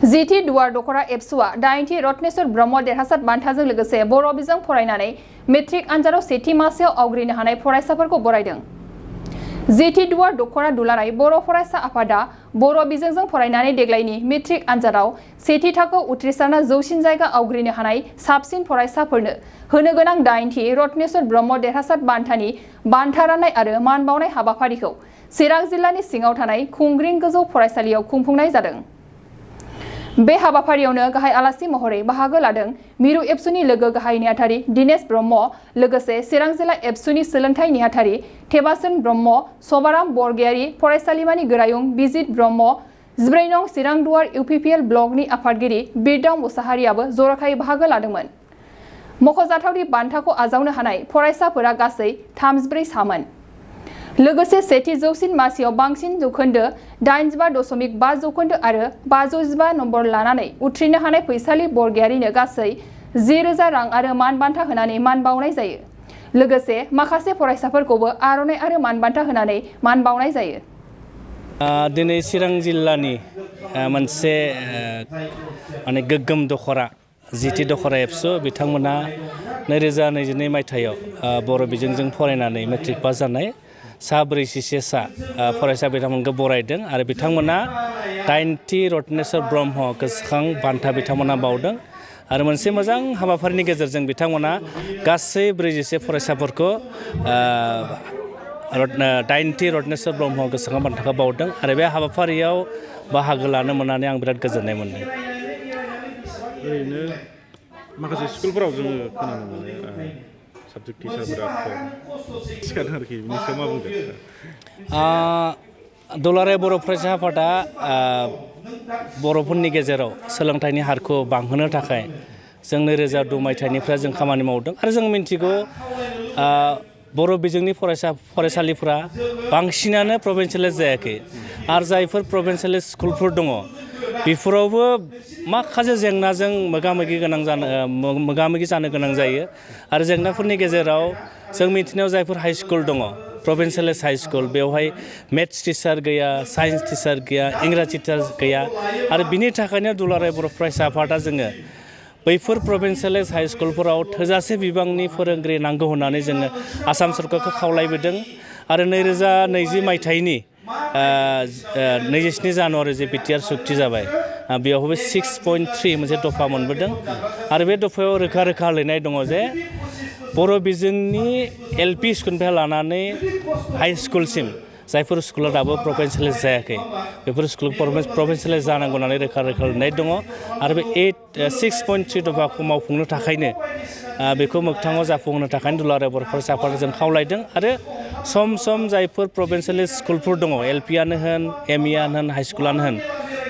जिथि दुवार दख'रा एबसुआ 8थि रत्नेश्वर ब्रह्म देरहासार बान्थाजों लोगोसे बर' बिजों फरायनानै मेट्रिक आनजादाव सेथि मासियाव आवग्रिनो हानाय फरायसाफोरखौ बरायदों। जिथि दुवार दख'रा दुलाराय बर' फरायसा आफादा बर' बिजोंजों फरायनानै देग्लायनि मेट्रिक आनजादाव सेथि थाखोआव उथ्रिसारना जौसिन जायगा आवग्रिनो हानाय साबसिन फरायसाफोरनो होनो गोनां 8थि रत्नेश्वर ब्रह्म देरहासार बान्थानि बान्था राननाय आरो मान बावनाय हाबाफारिखौ चिरां जिल्लानि सिङाव थानाय खुंग्रिं गोजौ फरायसालियाव खुंफुंनाय जादों। बे हाबाफारियावनो गाहाय आलासि महरै बाहागो लादों मिरु एबसुनि लोगो गाहाय नेहाथारि दिनेश ब्रह्म, लोगोसे चिरां जिल्ला एबसुनि सोलोंथाइ नेहाथारि थेबासन ब्रह्म, सभाराम बरगयारि, फरायसालिमानि गोरायुं बिजित ब्रह्म, 14 नं चिरां दुवार इउपिपिएल ब्लकनि आफादगिरि बिरदाव मुसाहारियाबो जर'खायै बाहागो लादोंमोन। मख'जाथावदि बान्थाखौ आजावनो हानाय फरायसाफोरा गासै 34 सामोन। लोगोसे सेथि जौसिन मासियाव बांसिन जौखोन्दो 85.5 जौखोन्दो आरो 515 नम्बर लानानै उथ्रिनो हानाय फैसालि बरगयारिनो गासै 10,000 रां आरो मान बान्था होनानै मान बावनाय जायो। लोगोसे माखासे फरायसाफोरखौबो आर'नाइ आरो मान बान्था होनानै मान बावनाय जायो। दिनै चिरां जिल्लानि मोनसे माने गोग्गोम दख'रा जिथि दख'रा एबसु बिथांमोना 2022 मायथाइयाव बर' बिजोंजों फरायनानै मेट्रिक पास जानाय सा 46 फरायसा बिथांमोनखौ बरायदों आरो बिथांमोना 8थि रत्नेश्वर ब्रह्म गोसोखां बान्था बिथांमोना बावदों आरो मोनसे मोजां हाबाफारिनि गेजेरजों बिथांमोना गासै 46 फरायसाफोरखौ 8थि रत्नेश्वर ब्रह्म गोसोखां बान्थाखौ बावदों आरो बे हाबाफारियाव बाहागो लानो मोननानै आं बिराद गोजोननाय मोनदों। ओरैनो माखासे स्कुलफोराव जोङो खोनानो मोनो साबजेक्ट टिचारफोरा सिखादों आरोखि बिनि सायाव मा बुंदों? दुलाराय बर' फरायसा आफादा बर'फोरनि गेजेराव सोलोंथाइनि हारखौ बांहोनो थाखाय जों 2002 मायथाइनिफ्राय जों खामानि मावदों आरो जों मिन्थिगौ बर' बिजोंनि फरायसालिफोरा बांसिनानो प्रभिन्सियेलाइज जायाखै आरो जायफोर प्रभिन्सियेलाइज स्कुलफोर दङ बेफोरावबो माखासे जेंनाजों मोगा मोगि जानो गोनां जायो आरो जेंनाफोरनि गेजेराव जों मिथिनायाव जायफोर हाइ स्कुल दङ प्रभिन्सियेलाइज हाइ स्कुल बेवहाय मेथ्स टिचार गैया, साइन्स टिचार गैया, इंराजि टिचार गैया आरो बिनि थाखायनो दुलाराय बर' फरायसा आफादा जोङो बैफोर प्रभिन्सियेलाइज हाइ स्कुलफोराव थोजासे बिबांनि फोरोंगिरि नांगौ होननानै जोङो आसाम सरकारखौ खावलायबोदों आरो 2020 मायथाइनि 27 जानुवारि जे बिटिआर सुक्ति जाबाय बेयावबो 6.3 मोनसे दफा मोनबोदों आरो बे दफायाव रोखा रोखा लिरनाय दङ जे बर' बिजोंनि एलपि स्कुलनिफ्राय लानानै हाइ स्कुलसिम जायफोर स्कुला दाबो प्रभिन्सियेलाइज जायाखै बेफोर स्कुल प्रभिन्सियेलाइज जानांगौ होननानै रोखा रोखा लिरनाय दङ आरो बे 6.3 दफाखौ मावफुंनो थाखायनो बेखौ मोगथाङाव जाफुंहोनो थाखायनो दुलाराय बर' फरायसा आफादखौ जों खावलायदों आरो सम सम जायफोर प्रभिन्सियेलाइज स्कुलफोर दङ एलपिआनो होन एमइआनो होन हाइ स्कुलानो होन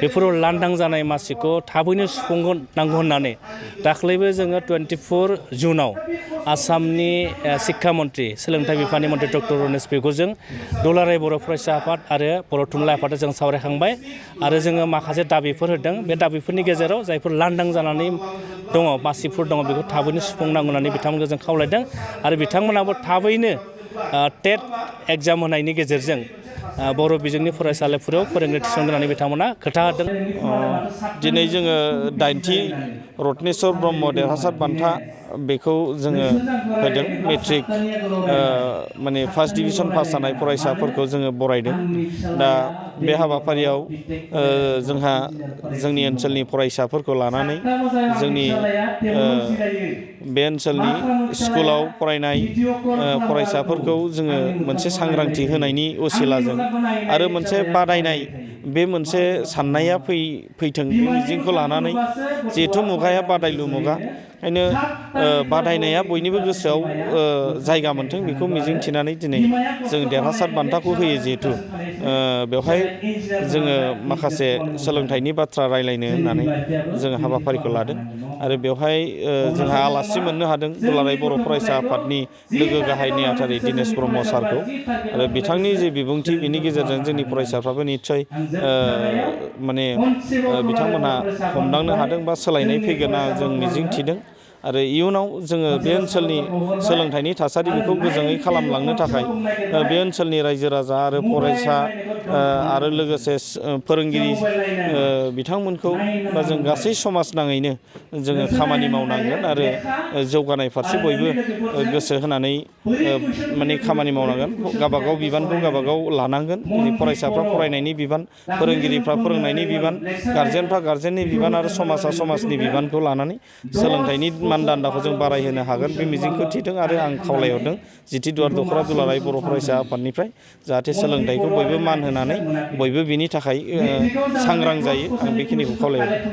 बेफोराव लांदां जानाय मासिखौ थाबैनो सुफुंनांगौ होननानै दाख्लैबो जोङो 24 जुनाव आसामनि शिक्षा मन्त्रि सोलोंथाइ बिफाननि मन्त्रि डक्टर रनेश पेगुजों दुलाराय बर' फरायसा आफाद आरो बर' थुनलाइ आफादजों जों सावरायखांबाय आरो जोङो माखासे दाबिफोर होदों बे दाबिफोरनि गेजेराव जायफोर लांदां जानानै दङ मासिफोर दङ बेखौ थाबैनो सुफुंनांगौ होननानै बिथांमोनखौ जों खावलायदों आरो बिथांमोनाबो थाबैनो टेट एग्जाम होनायनि गेजेरजों बर' बिजोंनि फरायसालिफोराव फोरोंगिरि थिसनगोन होननानै बिथांमोना खोथा होदों। दिनै जोङो 8थि रत्नेश्वर ब्रह्म देरहासार बान्था बेखौ जोङो होदों मेट्रिक माने फार्स्ट डिभिजन पास जानाय फरायसाफोरखौ जोङो बरायदों। दा बे हाबाफारियाव जोंहा जोंनि ओनसोलनि फरायसाफोरखौ लानानै जोंनि बे ओनसोलनि स्कुलाव फरायनाय फरायसाफोरखौ जोङो मोनसे सांग्रांथि होनायनि असिलाजों आरो मोनसे बादायनाय बे मोनसे साननाया फैथों बे मिजिंखौ लानानै जिहेथु मुगाया बादायलु मुगा ओंखायनो बादायनाया बयनिबो गोसोआव जायगा मोनथों बेखौ मिजिंथिनानै दिनै जों देरहासार बान्थाखौ होयो जिहेथु बेवहाय जोङो माखासे सोलोंथाइनि बाथ्रा रायलायनो होननानै जोङो हाबाफारिखौ लादों आरो बेवहाय जोंहा आलासि मोननो हादों दुलाराय बर' फरायसा आफादनि लोगो गाहाय नेहाथारि दिनेश ब्रह्म सारखौ आरो बिथांनि जे बिबुंथि बिनि गेजेरजों जोंनि फरायसाफ्राबो निस्सय माने बिथांमोनहा हमदांनो हादों बा सोलायनाय फैगोन जों मिजिंथिदों आरो इयुनाव जोङो बे ओनसोलनि सोलोंथाइनि थासारि बेखौ गोजोङै खालामलांनो थाखाय बे ओनसोलनि रायजो राजा आरो फरायसा आरो लोगोसे फोरोंगिरि बिथांमोनखौ बा जों गासै समाज नाङैनो जोङो खामानि मावनांगोन आरो जौगानाय फारसे बयबो गोसो होनानै माने खामानि मावनांगोन गावबागाव बिबानखौ गावबागाव लानांगोन जेरै फरायसाफ्रा फरायनायनि बिबान फोरोंगिरिफ्रा फोरोंनायनि बिबान गारजेनफ्रा गारजेननि बिबान आरो समाजा समाजनि बिबानखौ लानानै सोलोंथाइनि मानदान्दाखौ जों बारायहोनो हागोन बे मिजिंखौ थिदों आरो आं खावलायहरदों जिथि दुवार दख'रा दुलाराय बर' फरायसा आफादनिफ्राय जाहाथे सोलोंथाइखौ बयबो मान होनानै बयबो बिनि थाखाय सांग्रां जायो आं बेखिनिखौ खावलायहरदों।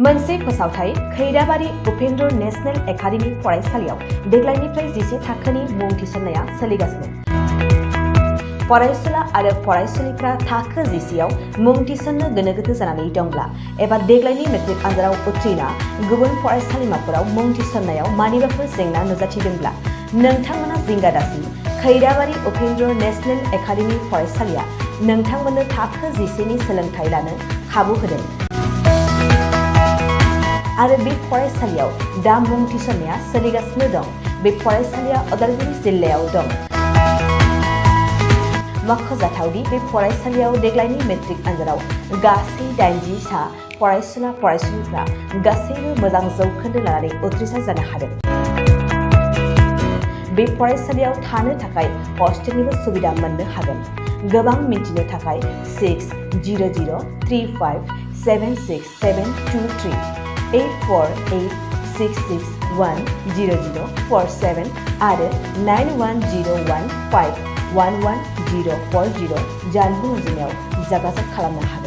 मोनसे फोसावथाय खैराबारि उपेन्द्र नेशनेल एकाडेमि फरायसालियाव देग्लायनिफ्राय 10 थाखोनि मुं थिसननाया सोलिगासिनो। फरायसुला आरो फरायसुलिफ्रा थाखो 10आव मुं थिसननो गोनो गोथो जानानै दंब्ला एबा देग्लायनि मेट्रिक आनजादाव उथ्रिना गुबुन फरायसालिमाफोराव मुं थिसननायाव मानिबाफोर जेंना नुजाथिदोंब्ला नोंथांमोना जिंगा दासि खैराबारि उपेन्द्र नेशनेल एकाडेमि फरायसालिया नोंथांमोननो थाखो 10नि सोलोंथाइ लानो खाबु होदों आरो बे फरायसालियाव दा मुं थिसननाया सोलिगासिनो दं। बे फरायसालिया उदालगुरि जिल्लायाव दं। मख'जाथावदि बे फरायसालियाव देग्लायनि मेट्रिक आनजादाव गासै 80 सा फरायसुला फरायसुलिफ्रा गासैबो मोजां जौखोन्दो लानानै उथ्रिसार जानो हादों। बे फरायसालियाव थानो थाखाय हस्टेलनिबो सुबिदा मोननो हागोन। गोबां मिन्थिनो थाखाय 6003576723 8486610047 आरो 9101511040 जानबुं अनजिमायाव जगाजग खालामनो हागोन।